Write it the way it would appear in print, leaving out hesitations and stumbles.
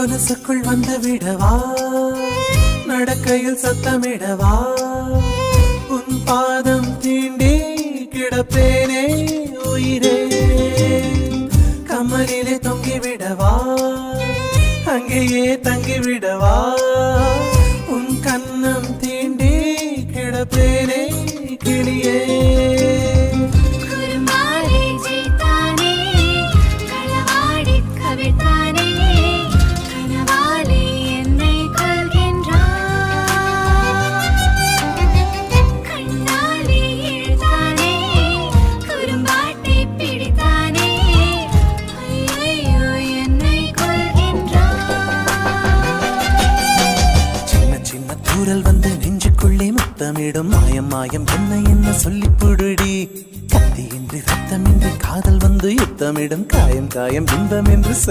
கொலுசுக்குள் வந்து விடவா, நடக்கையில் சத்தமிடவா, உன் பாதம் தீண்டி கிடப்பேனே உயிரே. கமலிலே தொங்கிவிடவா, அங்கேயே தங்கிவிடவா, உன் கண்ணம் தீண்டி கிடப்பேனே கிளியே. தூரல் வந்து நெஞ்சுக்குள்ளே முத்தமிடும் மாயம் மாயம் என்ன என்ன சொல்லி புடுடி. கத்தியின்றி ரத்தமின்றி காதல் வந்து யுத்தமிடும் காயம் காயம் இன்பம் என்று சொல்லி